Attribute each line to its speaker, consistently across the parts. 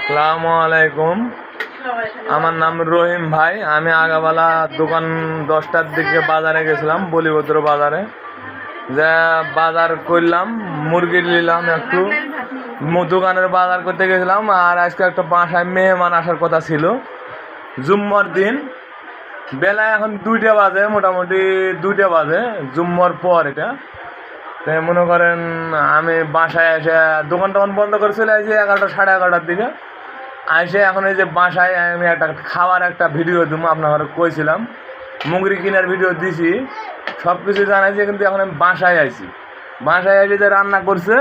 Speaker 1: আসসালামু আলাইকুম। আমার নাম রহিম ভাই। আমি আগাবেলা দোকান 10টার দিকে বাজারে গেছিলাম, বলিভদ্র বাজারে। যা বাজার করলাম, মুরগি নিলাম একটু, দোকানের বাজার করতে গেছিলাম। আর আজকে একটা বাসায় মেহমান আসার কথা ছিল, জুম্মার দিন। বেলা এখন 2টা বাজে, মোটামুটি 2টা বাজে, জুম্মার পর এটা। তাই মনে করেন আমি বাসায় এসে দোকান টোকান বন্ধ করে চলে আসি 11টা সাড়ে 11টার দিকে। এসে এখন এই যে বাসায় আমি একটা ভিডিও দেবো, আপনার কইছিলাম মুগরি কেনার ভিডিও দিছি, সব কিছু জানাইছি। কিন্তু এখন আমি বাসায় এসে যে রান্না করছে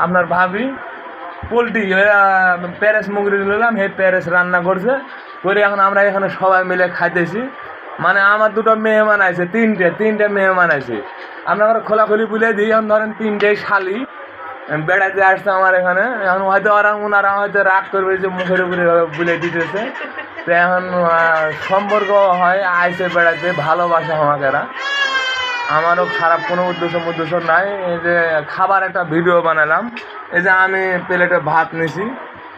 Speaker 1: আপনার ভাবি, পোলট্রি প্যারেস মুগরি নিলাম, সেই প্যারেস রান্না করছে করে এখন আমরা এখানে সবাই মিলে খাইতেছি। মানে আমার দুটো মেহমান আছে, তিনটে মেহমান আছে। আপনার খোলাখুলি বুঝে দিই, এখন ধরেন 3টে শালি বেড়াতে আসছে আমার এখানে। এখন হয়তো ওনারা হয়তো রাগ করবে যে মুখের উপরে বুলে দিতেছে। তো এখন সম্পর্ক হয়, আইসে বেড়াতে, ভালোবাসে আমাকে এরা। আমারও খারাপ কোনো উদ্দেশ্য নাই। এই যে খাবার একটা ভিডিও বানালাম, এই যে আমি প্লেটে ভাত নিছি,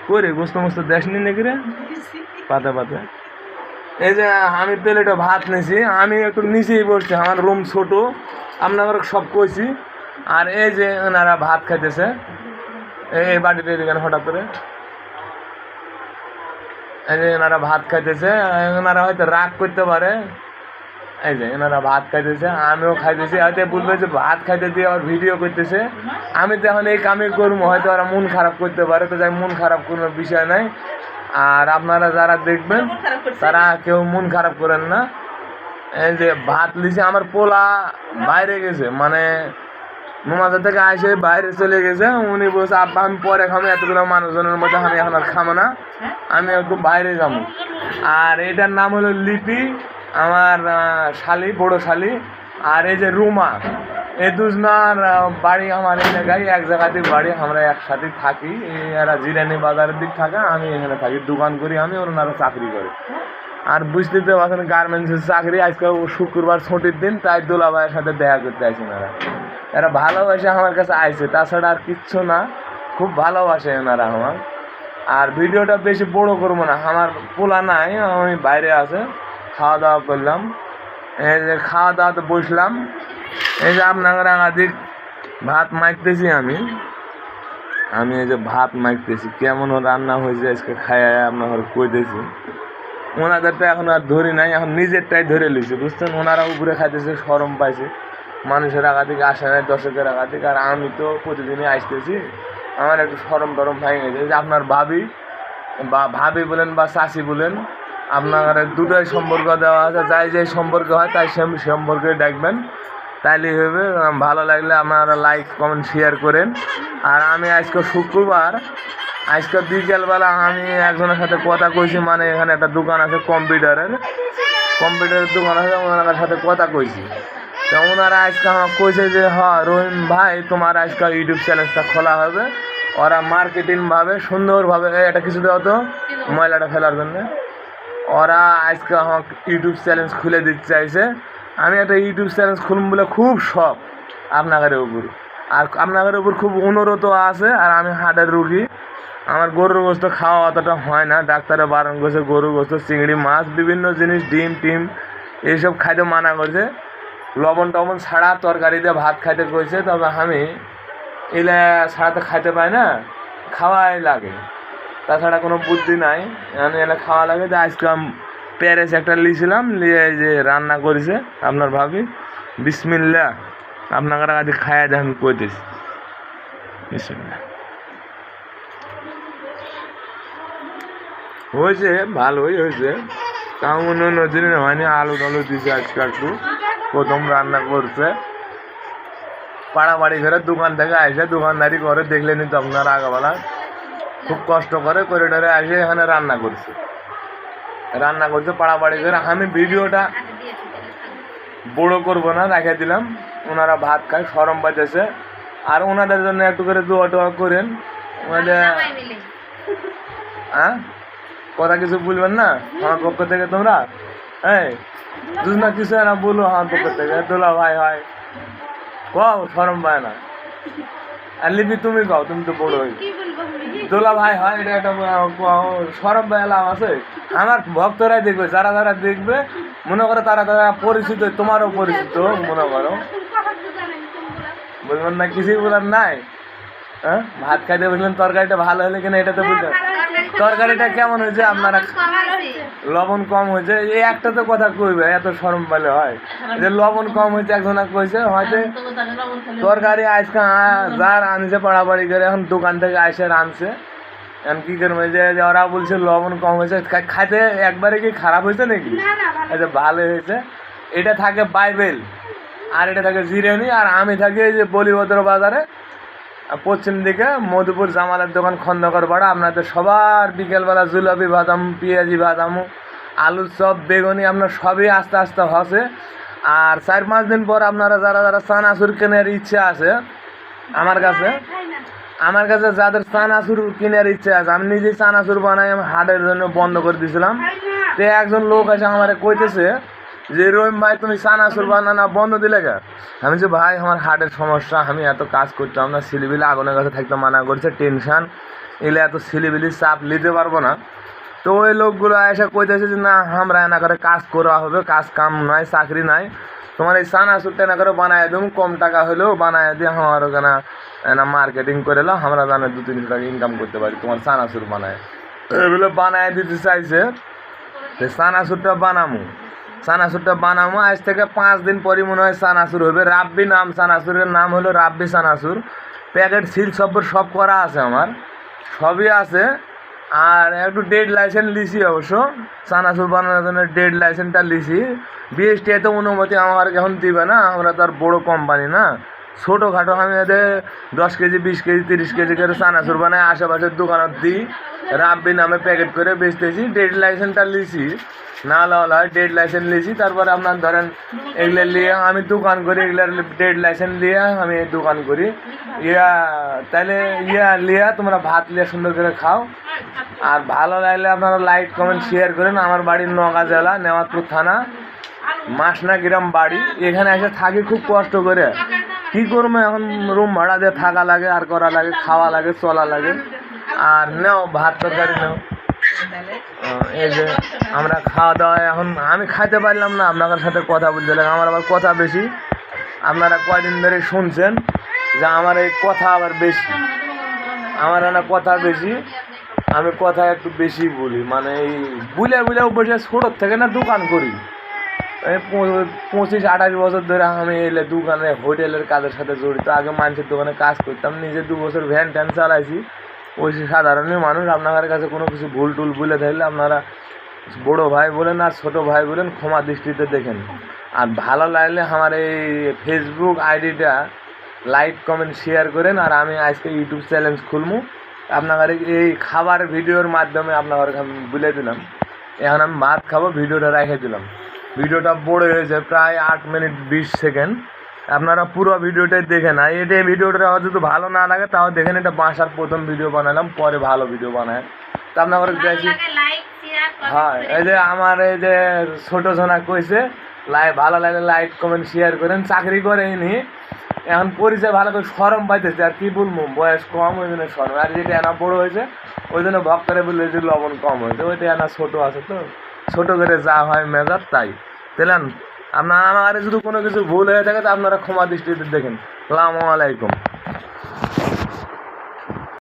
Speaker 1: করে গোস্ত মোস্ত দেশ নি নাকি রে পাতে। এই যে আমি প্লেটে ভাত নিছি, আমি একটু নিচেই বসছি, আমার রুম ছোট, আপনাদের সব কইছি। আর এই যে ওনারা ভাত খাইতেছে, এই বাড়িতে এখানে হঠাৎ করে এই যে এনারা ভাত খাইতেছে। ওনারা হয়তো রাগ করতে পারে, এই যে এনারা ভাত খাইতেছে, আমিও খাইতেছি। হয়তো বলবে যে ভাত খাইতে দিয়ে আবার ভিডিও করতেছে। আমি তো এখন এই কামই করবো, হয়তো ওরা মন খারাপ করতে পারে। তো যাই, মন খারাপ কোনো বিষয় নাই। আর আপনারা যারা দেখবেন তারা কেউ মন খারাপ করেন না। এই যে ভাত লিছে, আমার পোলা বাইরে গেছে, মানে নামাজের থেকে আসে বাইরে চলে গেছে। উনি বলছে আব্বা আমি পরে খাবো, এতগুলো মানুষজনের মধ্যে আমি এখন আর খাবো না, আমি একটু বাইরে যাবো। আর এটার নাম হলো লিপি, আমার শালি, বড় শালি। আর এই যে রুমা, এই দুজনার বাড়ি আমার এই জায়গায়, এক জায়গাতে বাড়ি, আমরা একসাথে থাকি। এরা জিরানি বাজারের দিক থাকে, আমি এখানে থাকি, দোকান করি আমি, ওনারা চাকরি করে। আর বুঝতে তো পারছেন গার্মেন্টসের চাকরি। আজকে শুক্রবার ছুটির দিন, তাই দোলা ভাইয়ের সাথে দেখা করতে আসেন। এরা ভালোবাসে আমার কাছে আইছে, তাছাড়া আর কিচ্ছু না। খুব ভালোবাসে এনারা আমার। আর ভিডিওটা বেশি বড় করবো না, আমার পোলা নাই, আমি বাইরে আছে। খাওয়া দাওয়া করলাম, এই যে খাওয়া দাওয়াতে বসলাম। এই যে আপনাদের একাধিক ভাত মাখতেছি আমি এই যে ভাত মাখতেছি, কেমন রান্না হয়েছে আজকে খাইয়া আপনার কইতেছি। ওনাদেরটা এখন আর ধরি নাই, এখন নিজেরটাই ধরে লিছি, বুঝছেন। ওনারা উপরে খাইতেছে, শরম পাইছে, মানুষের একাধিক আসে নাই, দর্শকের একাধিক। আর আমি তো প্রতিদিনই আসতেছি, আমার একটু শরম টরম ভেঙে গেছে। যে আপনার ভাবি বলেন বা চাষি বলেন, আপনার দুটোই সম্পর্ক দেওয়া আছে। যাই সম্পর্ক হয় তাই সম্পর্কে ডাকবেন, তাইলেই হবে। ভালো লাগলে আপনারা লাইক কমেন্ট শেয়ার করেন। আর আমি আজকে শুক্রবার, আজকে বিকেলবেলা আমি একজনের সাথে কথা কইছি, মানে এখানে একটা দোকান আছে কম্পিউটারের দোকান আছে, ওনার সাথে কথা কইছি। তো ওনারা আজকে আমার কইছে যে রহিম ভাই তোমার আজকে ইউটিউব চ্যানেলটা খোলা হবে। ওরা মার্কেটিংভাবে সুন্দরভাবে, এটা কিছু দেওয়া তো ময়লাটা ফেলার জন্য, ওরা আজকে আমাকে ইউটিউব চ্যানেল খুলে দিতে চাইছে। আমি একটা ইউটিউব চ্যানেল খুলব বলে খুব শখ আপনাদের উপর। আর আপনাদের উপর খুব অনুরোধ আছে। আর আমি হার্টের রুগী, আমার গরুর গোস্ত খাওয়া অতটা হয় না, ডাক্তারে বারণ করছে গরুর গোস্ত, চিংড়ি মাছ, বিভিন্ন জিনিস, ডিম টিম এইসব খাইতে মানা করছে। লবণ টবণ ছাড়া তরকারি দিয়ে ভাত খাইতে কইছে। তবে আমি এলে ছাড়া তো খাইতে পাই না, খাওয়াই লাগে, তাছাড়া কোনো বুদ্ধি নাই, আমি এলে খাওয়া লাগে। যে আজকে প্যারেস একটা লিয়েছিলাম, নিয়ে যে রান্না করেছে আপনার ভাবি। বিসমিল্লাহ, আপনার কাছে খাইয়া দিয়ে আমি কইতেছি বিসমিল্লাহ। হয়েছে, ভালোই হয়েছে, কারণ অন্য দিনে হয়নি। আলু টালু দিয়েছে আজকে একটু, প্রথম রান্না করছে। পাড়াবাড়ি ঘরে দোকান থেকে আসে দোকানদারি করে, দেখলে নি তো আপনারা আগাবেলা খুব কষ্ট করে করিডোরে আসে এখানে রান্না করছে পাড়াবাড়ি ঘরে। আমি ভিডিওটা বড় করবো না, রেখে দিলাম। ওনারা ভাত খায়, শরম পাইতেছে। আর ওনাদের জন্য একটু করে দোয়া টোয়া করেন। ওনাদের কথা কিছু বলবেন না আমার পক্ষ থেকে তোমরা, দুজনা কিছু না বলো আমার পক্ষ থেকে, দোলা ভাই হয় কও, শরম পায় না। আর লিপি তুমি কও, তুমি তো বড় হই। দোলা ভাই হয়, এটা একটা সরব বেলাম আছে। আমার ভক্তরাই দেখবে, যারা যারা দেখবে মনে করো তারা তারা পরিচিত, তোমারও পরিচিত মনে করো, বলবেন না কিছুই বলার নাই। হ্যাঁ, ভাত খাইতে বললেন তরকারিটা ভালো হলে কিনা এটা তো বুঝলেন, তরকারিটা কেমন হয়েছে আপনারা, লবণ কম হয়েছে, এই একটা তো কথা কইবে, এত শরম পেলে হয় যে লবণ কম হয়েছে, একজনা কইছে হয়তো তরকারি আজকে যার আনছে পাড়াপাড়ি করে, এখন দোকান থেকে আইসে রানছে, এখন কি করবে যে ওরা বলছে লবণ কম হয়েছে, খাইতে একবারে কি খারাপ হয়েছে নাকি, আচ্ছা ভালো হয়েছে। এটা থাকে বাইবেল, আর এটা থাকে জিরানি, আর আমি থাকি এই যে বলিভদ্র বাজারে পশ্চিম দিকে মধুপুর জামালের দোকান খন্দকার পাড়া। আপনাদের সবার বিকেলবেলা জিলাপি বাদাম, পেঁয়াজি বাদাম, আলুর চপ, বেগুনি আপনার সবই আস্তে আস্তে হসে। আর 4-5 দিন পর আপনারা যারা যারা চানাচুর কেনার ইচ্ছা আছে আমার কাছে যাদের চানাচুর কেনার ইচ্ছা আছে, আমি নিজেই চানাচুর বানাই, আমি হাটের জন্য বন্ধ করে দিয়েছিলাম। তো একজন লোক এসে আমার কইতেছে যে রহিম ভাই তুমি চানাচুর বানানো বন্ধ দিলে কে? আমি যে ভাই আমার হার্টের সমস্যা, আমি এত কাজ করতাম না, সিলিবিলি আগুনের কাছে থাকতে মানা করছে, টেনশান এলে এত সিলিবিলি চাপ নিতে পারবো না। তো ওই লোকগুলো এসে কইতেছে যে না আমরা এনা করে কাজ করা হবে, কাজ কাম নয়, চাকরি নাই, তোমার এই চানাচুরটা এনা করে বানায় দেবো, কম টাকা হলেও বানায় দিয়ে আমার ওখানে এনা মার্কেটিং করে এলো, আমরা জানে 2-300 টাকা ইনকাম করতে পারি তোমার চানাচুর বানায়। এগুলো বানায় দিতে চাইছে, চানাচুরটা বানামো আজ থেকে 5 দিন পরই মনে হয় চানাচুর হবে। রাব্বি নাম, চানাচুরের নাম হলো রাব্বি চানাচুর। প্যাকেট সিল সব করা আছে, আমার সবই আছে। আর একটু ডেড লাইসেন্স লিছি, অবশ্য চানাচুর বানানোর জন্য ডেড লাইসেন্সটা লিছি। বিএসটি তো অনুমতি আমার এখন দিবে না, আমরা তো আর বড়ো কোম্পানি না, ছোটোখাটো। আমি এদের 10 কেজি 20 কেজি 30 কেজি করে চানাচুর বানাই, আশেপাশের দোকানত দিই, রাব্বি নামে প্যাকেট করে বেচতেছি। ডেড লাইসেন্সটা লিছি, না হয় ডেড লাইসেন্স লিছি। তারপরে আপনার ধরেন এগুলো নিয়ে আমি দোকান করি, এগুলার ডেড লাইসেন্স নিয়ে আমি দোকান করি। তাহলে লিয়া তোমরা ভাত লিয়া সুন্দর করে খাও। আর ভালো লাগলে আপনারা লাইক কমেন্ট শেয়ার করেন। আমার বাড়ি নওগাঁ জেলা, নেওয়াজপুর থানা, মাসনা গ্রাম বাড়ি। এখানে এসে থাকি খুব কষ্ট করে, কী করবো এখন, রুম ভাড়া দিয়ে থাকা লাগে, আর করা লাগে, খাওয়া লাগে, চলা লাগে। আর নেও ভাত তরকারি নেও। এই যে আমরা খাওয়া দাওয়া, এখন আমি খাইতে পারলাম না, আপনাদের সাথে কথা বলতে লাগে, আমার আবার কথা বেশি। আপনারা কয়দিন ধরে শুনছেন যে আমার এই কথা আবার বেশি, আমার না কথা বেশি, আমি কথা একটু বেশি বলি, মানে এই বুলেও বসে ছোটোর থেকে না দোকান করি। 25-28 বছর ধরে আমি এলে দোকানে হোটেলের কাজের সাথে জড়িত। আগে মানুষের দোকানে কাজ করতাম, নিজে 2 বছর ভ্যান ট্যান চালাইছি। ওই সাধারণই মানুষ, আপনাদের কাছে কোনো কিছু ভুল টুল বলে থাকলে আপনারা বড়ো ভাই বলেন আর ছোটো ভাই বলেন, ক্ষমা দৃষ্টিতে দেখেন। আর ভালো লাগলে আমার এই ফেসবুক আইডিটা লাইক কমেন্ট শেয়ার করেন। আর আমি আজকে ইউটিউব চ্যানেল খুলবো, আপনাদের এই খাবার ভিডিওর মাধ্যমে আপনাদের আমি বলে দিলাম। এখন আমি ভাত খাবো, ভিডিওটা রেখে দিলাম। ভিডিওটা বড় হয়েছে, প্রায় 8 মিনিট 20 সেকেন্ড। আপনারা পুরো ভিডিওটাই দেখেন। আর এটা ভিডিওটা যদি ভালো না লাগে তাও দেখেন, এটা বাসার প্রথম ভিডিও বানালাম, পরে ভালো ভিডিও বানায় তা আপনাদের দেখি। হ্যাঁ, এই যে আমার এই যে ছোটো জনা কইছে ভালো লাগে লাইক কমেন্ট শেয়ার করেন। চাকরি করেনি, এখন পরিচয় ভালো করে শরম পাইতেছে, আর কি বলবো, বয়স কম ওই জন্য শরম। আর যেটা এনা বড়ো হয়েছে ওই জন্য ভক্তরে বললে যে লবণ কম হয়েছে, ওইটা এনা ছোটো আছে, তো ছোটো করে যা হয় মেজার তাই দিলেন। আপনার আমার যদি কোনো কিছু ভুল হয়ে থাকে তো আপনারা ক্ষমা দৃষ্টিতে দেখেন। আসসালামু আলাইকুম।